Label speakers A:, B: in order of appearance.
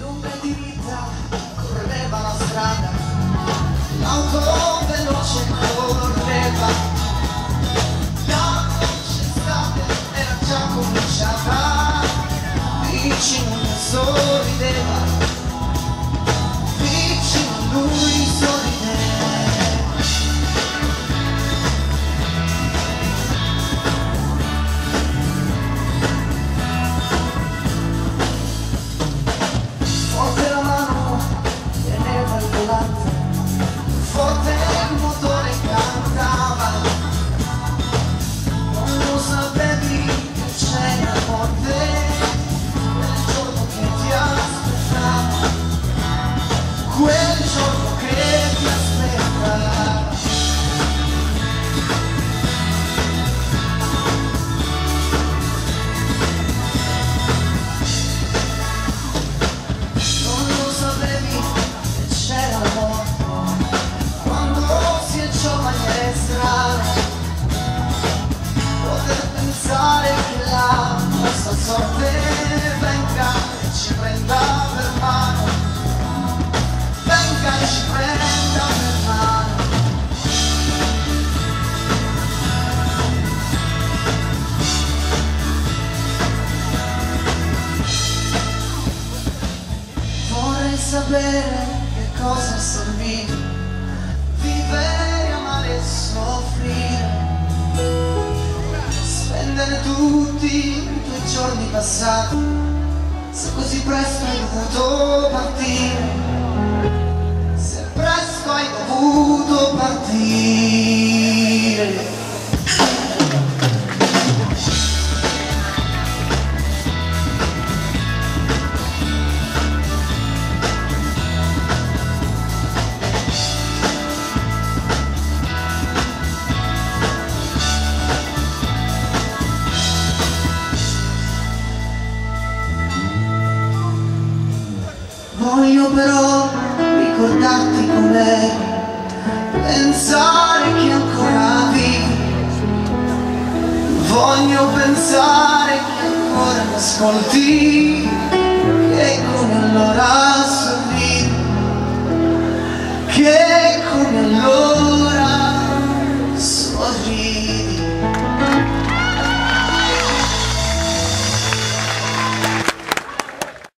A: lunga di vita correva la strada, l'auto veloce correva, la voce estate era già cominciata, vicino mi sorrideva, vicino a lui sorrideva. Forte la mano, teneva il volante, forte il motore cantava, non lo sapevi che c'era morte quel giorno che ti aspettava, quel giorno che ti aspettava. Non lo sapevi che c'era la morte quando si è giovani è strano poter pensare che la nostra sorte venga e ci prenda per mano, venga e ci prenda per mano. Vorrei sapere che cosa serviva vivere, amare e soffrire, spendere tutti i tuoi giorni passati, se così presto hai dovuto partire, se presto hai dovuto partire. Voglio però ricordarti com'eri, pensare che ancora vivi, voglio pensare che ancora mi ascolti, che come allora